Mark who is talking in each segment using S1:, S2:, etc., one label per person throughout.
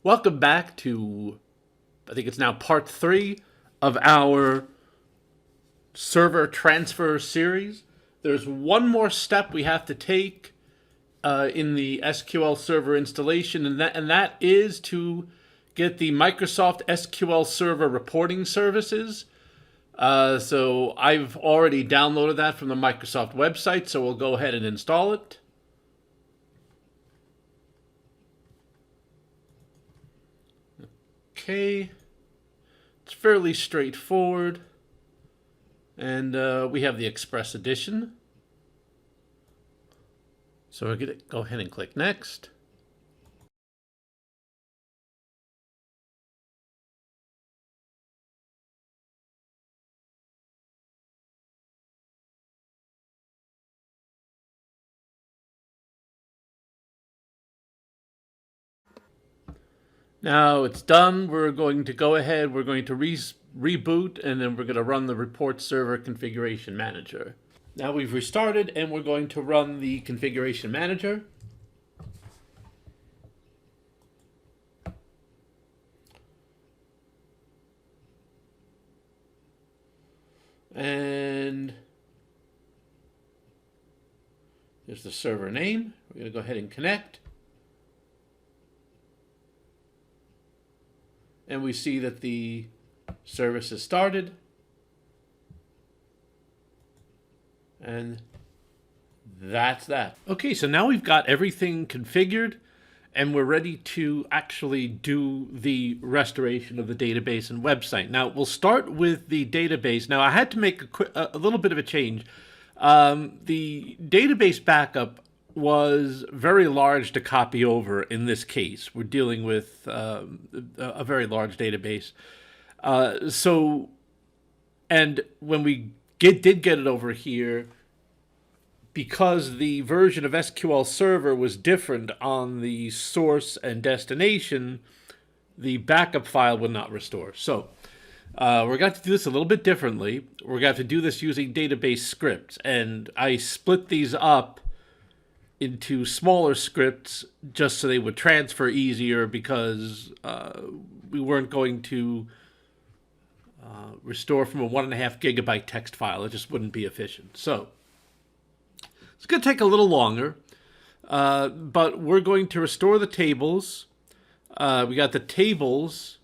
S1: Welcome back to, I think it's now part 3 of our server transfer series. There's one more step we have to take in the SQL Server installation, and that is to get the Microsoft SQL Server reporting services. So I've already downloaded that from the Microsoft website, so we'll go ahead and install it. Okay, it's fairly straightforward, and we have the Express Edition. So we're going to go ahead and click Next. Now it's done. We're going to go ahead, we're going to reboot, and then we're going to run the report server configuration manager. Now we've restarted, and we're going to run the configuration manager. And here's the server name. We're going to go ahead and connect. And we see that the service has started. And that's that. Okay, so now we've got everything configured, and we're ready to actually do the restoration of the database and website. Now, we'll start with the database. Now, I had to make a little bit of a change. The database backup was very large to copy over in this case. We're dealing with a very large database. And when we did get it over here, because the version of SQL Server was different on the source and destination, the backup file would not restore. So we're going to have to do this a little bit differently. We're going to have to do this using database scripts. And I split these up into smaller scripts just so they would transfer easier, because we weren't going to restore from a 1.5 gigabyte text file. It just wouldn't be efficient. So it's going to take a little longer, but we're going to restore the tables. We got the tables,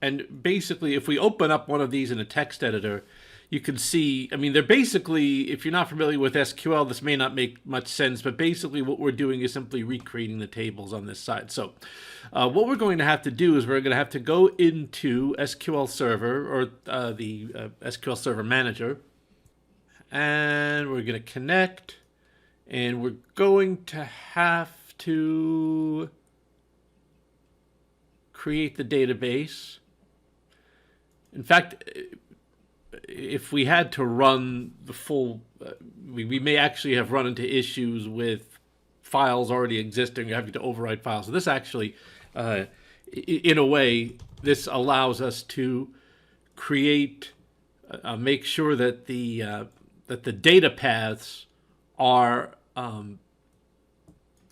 S1: and basically if we open up one of these in a text editor, you can see, I mean, they're basically, if you're not familiar with SQL, this may not make much sense, but basically what we're doing is simply recreating the tables on this side. So what we're going to have to do is we're going to have to go into SQL Server, or the SQL Server Manager, and we're going to connect, and we're going to have to create the database. In fact, if we had to run the full, we may actually have run into issues with files already existing, having to overwrite files. So this actually, in a way, this allows us to create, make sure that the data paths are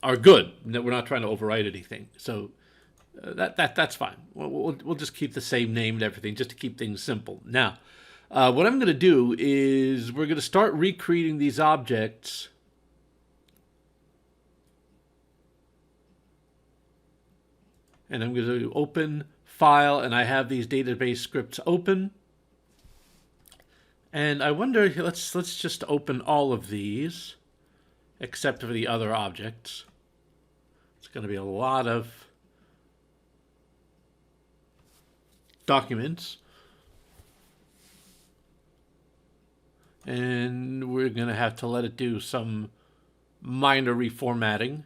S1: good, that we're not trying to overwrite anything. So that's fine. We'll just keep the same name and everything, just to keep things simple. Now, what I'm going to do is we're going to start recreating these objects. And I'm going to open File, and I have these database scripts open. And I wonder, let's just open all of these, except for the other objects. It's going to be a lot of documents. And we're going to have to let it do some minor reformatting.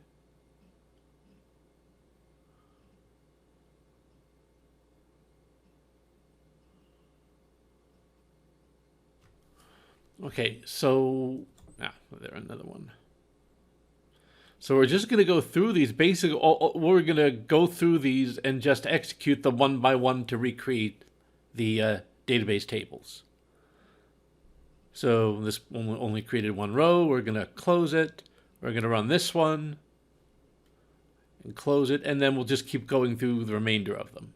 S1: Okay, so there's another one. So we're just going to go through these basic, we're going to go through these and just execute them one by one to recreate the database tables. So this only created one row. We're going to close it. We're going to run this one. and close it, and then we'll just keep going through the remainder of them.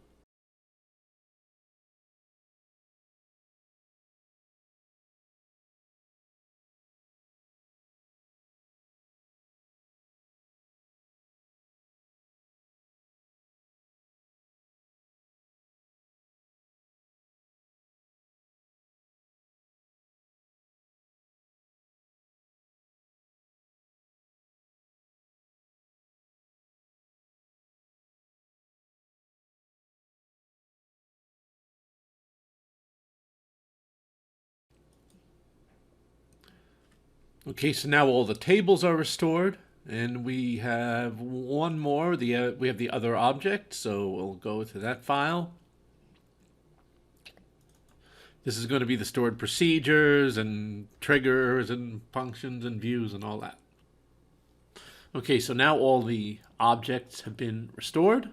S1: Okay, so now all the tables are restored, and we have one more. We have the other object, so we'll go to that file. This is going to be the stored procedures and triggers and functions and views and all that. Okay, so now all the objects have been restored,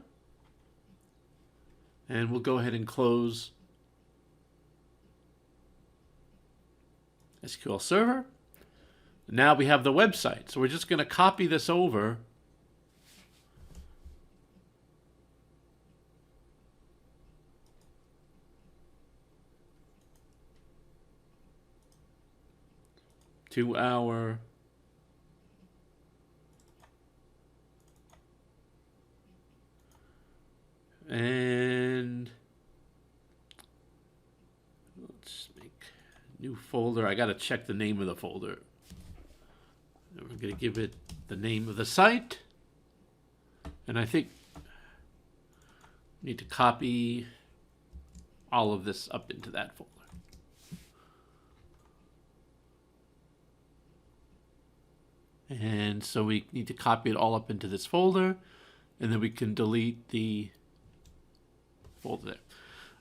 S1: and we'll go ahead and close SQL Server. Now we have the website, so we're just going to copy this over to our and let's make a new folder. I got to check the name of the folder. We're going to give it the name of the site. And I think we need to copy all of this up into that folder. And so we need to copy it all up into this folder, and then we can delete the folder there.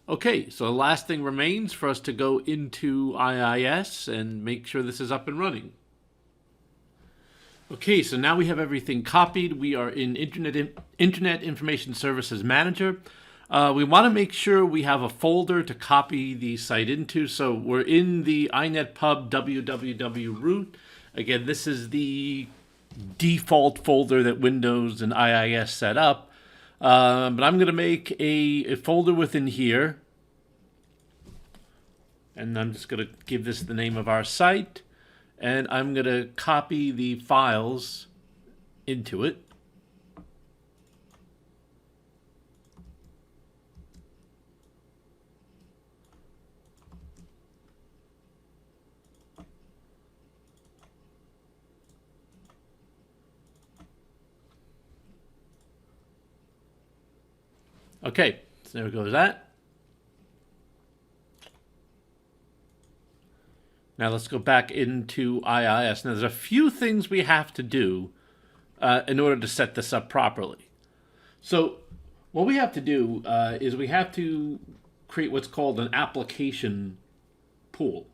S1: Okay, so the last thing remains for us to go into IIS and make sure this is up and running. Okay, so now we have everything copied. We are in Internet Information Services Manager. We want to make sure we have a folder to copy the site into. So we're in the inetpub www root. Again, this is the default folder that Windows and IIS set up. But I'm going to make a folder within here. And I'm just going to give this the name of our site. And I'm going to copy the files into it. Okay, so there goes that. Now let's go back into IIS. Now there's a few things we have to do in order to set this up properly. So what we have to do is we have to create what's called an application pool.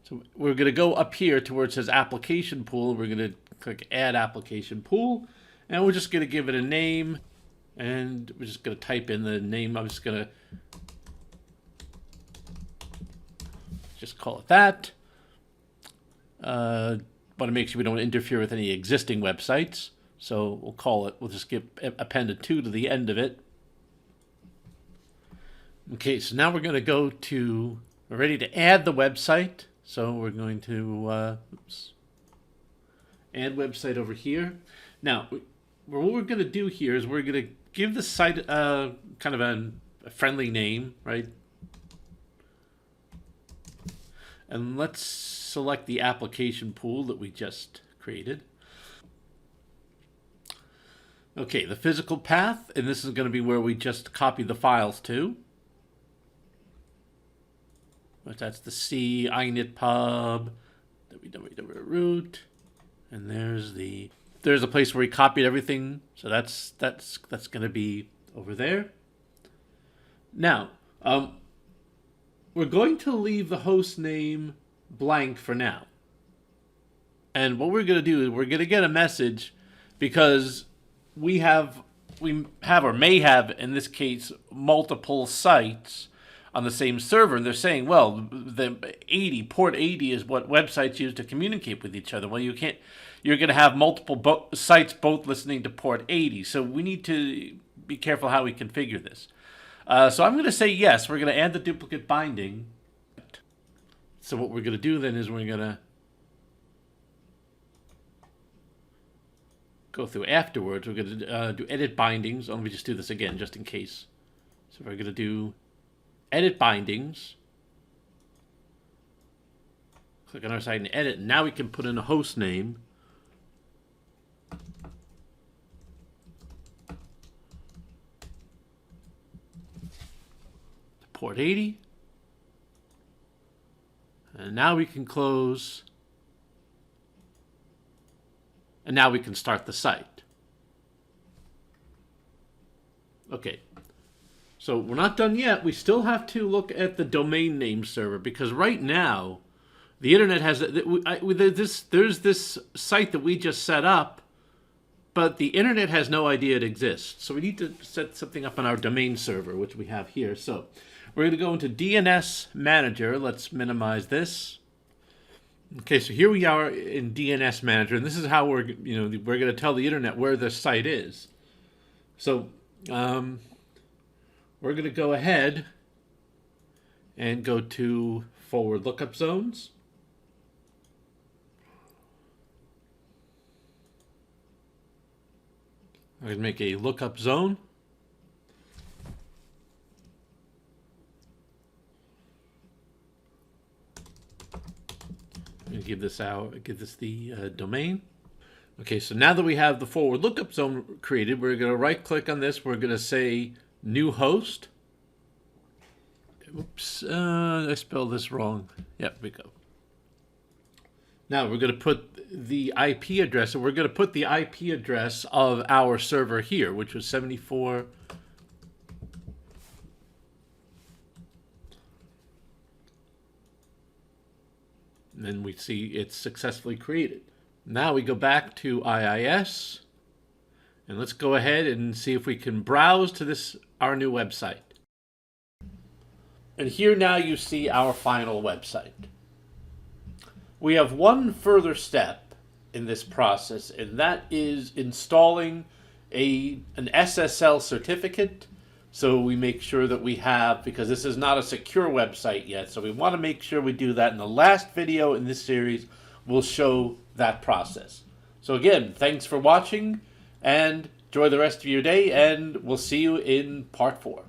S1: So we're going to go up here to where it says application pool. We're going to click add application pool, and we're just going to give it a name, and we're just going to type in the name. I'm just going to just call it that. Want to make sure we don't interfere with any existing websites. So we'll call it, we'll just append a 2 to the end of it. Okay, so now we're going to go to, we're ready to add the website. So we're going to add website over here. Now, what we're going to do here is we're going to give the site kind of a friendly name, right? And let's select the application pool that we just created. Okay, the physical path, and this is going to be where we just copy the files to. But that's the C, inetpub, www root, and there's a place where we copied everything. So that's going to be over there. Now, we're going to leave the host name blank for now. And what we're going to do is we're going to get a message because we have or may have, in this case, multiple sites. on the same server, and they're saying, well, port 80 is what websites use to communicate with each other. Well, you can't. You're going to have multiple sites both listening to port 80, so we need to be careful how we configure this. So I'm going to say yes. We're going to add the duplicate binding. So what we're going to do then is we're going to go through afterwards. We're going to do edit bindings. Let me just do this again, just in case. So we're going to do edit bindings. Click on our site and edit. Now we can put in a host name. Port 80. And now we can close. And now we can start the site. Okay. So we're not done yet. We still have to look at the domain name server, because right now the internet has there's this site that we just set up, but the internet has no idea it exists. So we need to set something up on our domain server, which we have here. So we're going to go into DNS Manager. Let's minimize this. Okay, so here we are in DNS Manager, and this is how we're going to tell the internet where the site is. So we're going to go ahead and go to forward lookup zones. I'm going to make a lookup zone. I'm going to give this the domain. Okay, so now that we have the forward lookup zone created, we're going to right click on this. We're going to say new host. Oops, I spelled this wrong. Yep, we go. Now we're going to put the IP address, and we're going to put the IP address of our server here, which was 74. And then we see it's successfully created. Now we go back to IIS, and let's go ahead and see if we can browse to our new website. And here now you see our final website. We have one further step in this process, and that is installing an SSL certificate. So we make sure that we have, because this is not a secure website yet, so we want to make sure we do that. In the last video in this series, we'll show that process. So again, thanks for watching, and enjoy the rest of your day, and we'll see you in part 4.